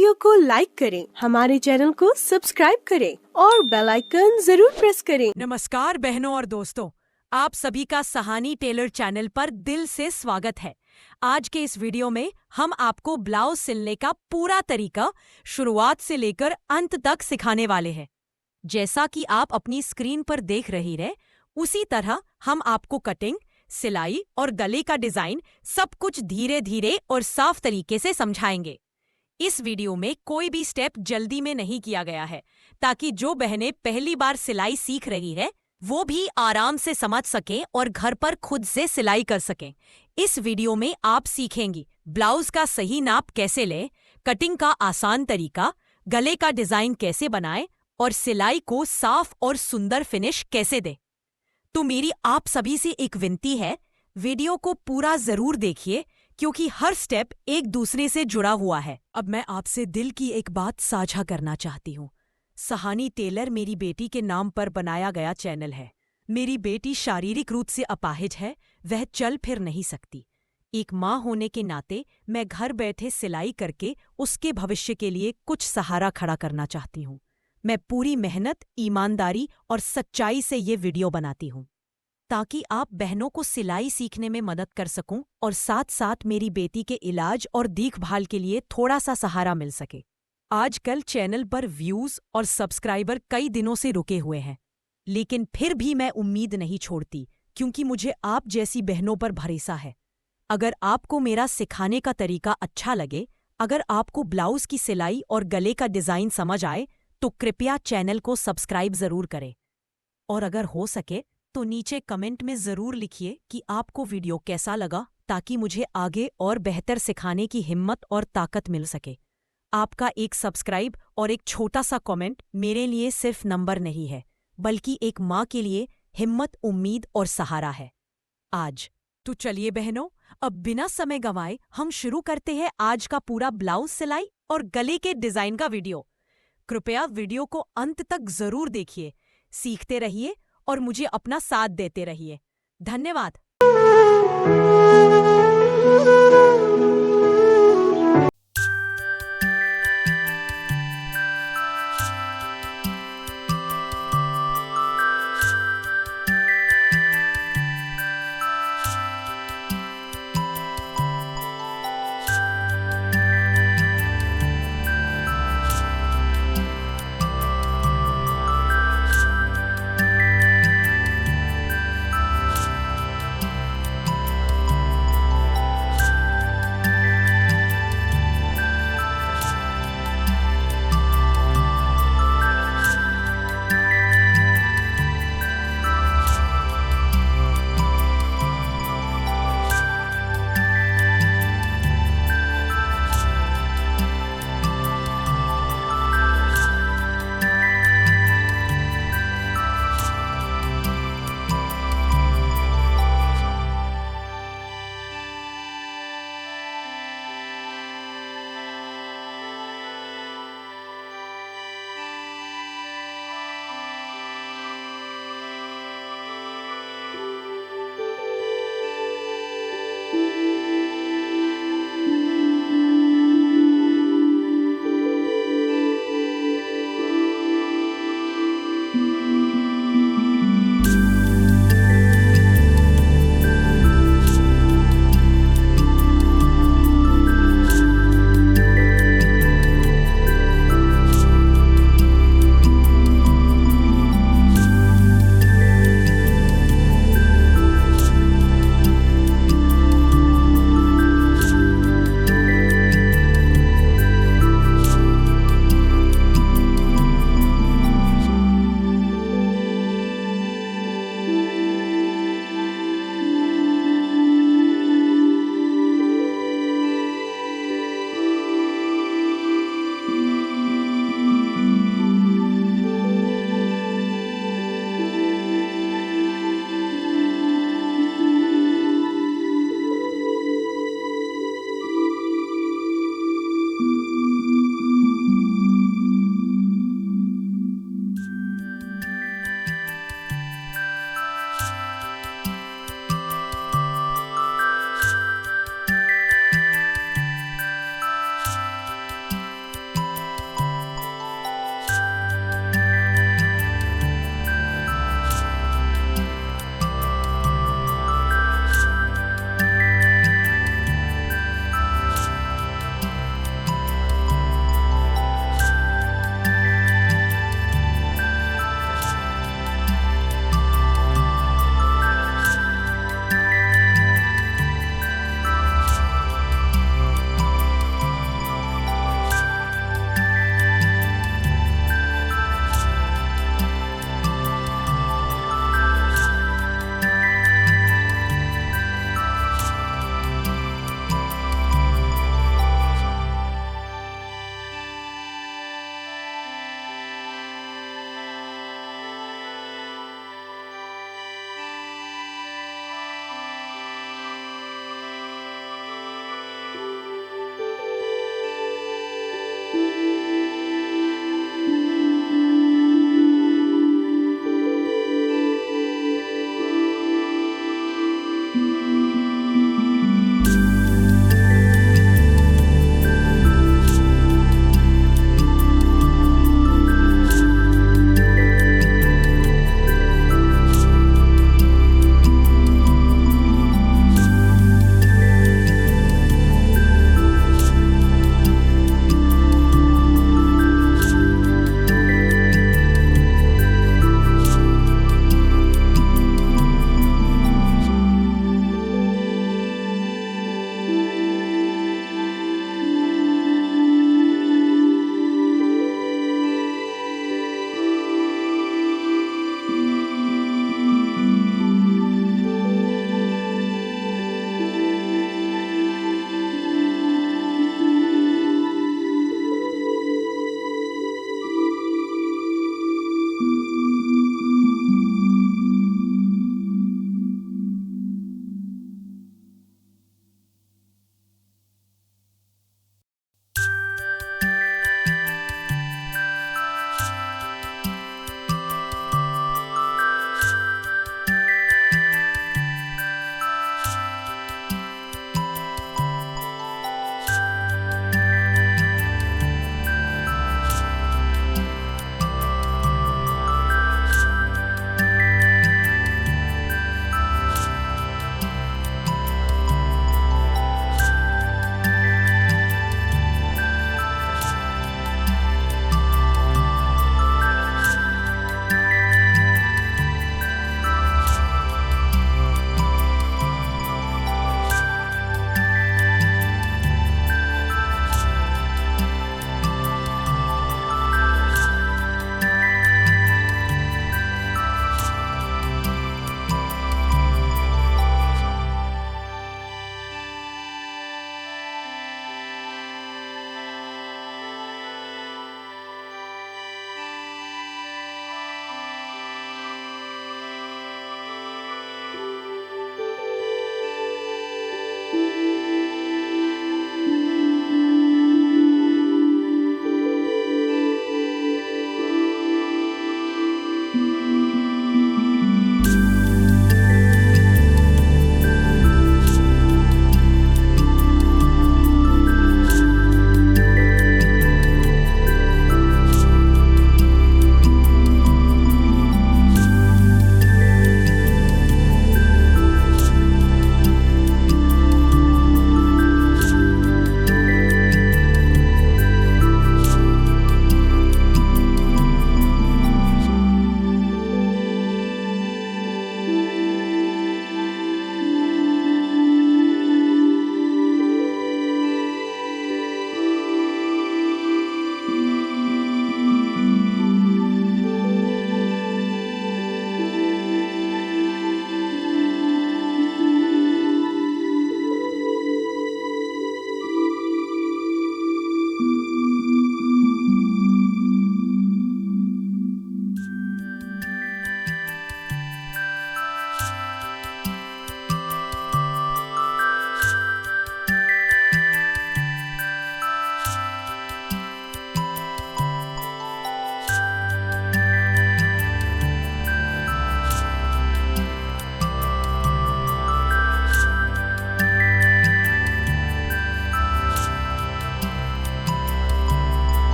Video को like करें, हमारे चैनल को सब्सक्राइब करें और बेल आइकन जरूर प्रेस करें। नमस्कार बहनों और दोस्तों, आप सभी का सहानी टेलर चैनल पर दिल से स्वागत है। आज के इस वीडियो में हम आपको ब्लाउज सिलने का पूरा तरीका शुरुआत से लेकर अंत तक सिखाने वाले हैं। जैसा कि आप अपनी स्क्रीन पर देख रही हैं, उसी तरह हम आपको कटिंग, सिलाई और गले का डिजाइन सब कुछ धीरे धीरे और साफ तरीके से समझाएंगे। इस वीडियो में कोई भी स्टेप जल्दी में नहीं किया गया है, ताकि जो बहनें पहली बार सिलाई सीख रही है वो भी आराम से समझ सकें और घर पर खुद से सिलाई कर सकें। इस वीडियो में आप सीखेंगी ब्लाउज का सही नाप कैसे लें, कटिंग का आसान तरीका, गले का डिजाइन कैसे बनाएं और सिलाई को साफ और सुंदर फिनिश कैसे दें। तो मेरी आप सभी से एक विनती है, वीडियो को पूरा जरूर देखिए, क्योंकि हर स्टेप एक दूसरे से जुड़ा हुआ है। अब मैं आपसे दिल की एक बात साझा करना चाहती हूँ। सहानी टेलर मेरी बेटी के नाम पर बनाया गया चैनल है। मेरी बेटी शारीरिक रूप से अपाहिज है, वह चल फिर नहीं सकती। एक माँ होने के नाते मैं घर बैठे सिलाई करके उसके भविष्य के लिए कुछ सहारा खड़ा करना चाहती हूँ। मैं पूरी मेहनत, ईमानदारी और सच्चाई से ये वीडियो बनाती हूँ, ताकि आप बहनों को सिलाई सीखने में मदद कर सकूं और साथ साथ मेरी बेटी के इलाज और देखभाल के लिए थोड़ा सा सहारा मिल सके। आजकल चैनल पर व्यूज और सब्सक्राइबर कई दिनों से रुके हुए हैं, लेकिन फिर भी मैं उम्मीद नहीं छोड़ती, क्योंकि मुझे आप जैसी बहनों पर भरोसा है। अगर आपको मेरा सिखाने का तरीका अच्छा लगे, अगर आपको ब्लाउज की सिलाई और गले का डिजाइन समझ आए, तो कृपया चैनल को सब्सक्राइब जरूर करें। और अगर हो सके तो नीचे कमेंट में जरूर लिखिए कि आपको वीडियो कैसा लगा, ताकि मुझे आगे और बेहतर सिखाने की हिम्मत और ताकत मिल सके। आपका एक सब्सक्राइब और एक छोटा सा कमेंट मेरे लिए सिर्फ नंबर नहीं है, बल्कि एक माँ के लिए हिम्मत, उम्मीद और सहारा है। आज तो चलिए बहनों, अब बिना समय गंवाए हम शुरू करते हैं आज का पूरा ब्लाउज सिलाई और गले के डिजाइन का वीडियो। कृपया वीडियो को अंत तक जरूर देखिए, सीखते रहिए और मुझे अपना साथ देते रहिए। धन्यवाद।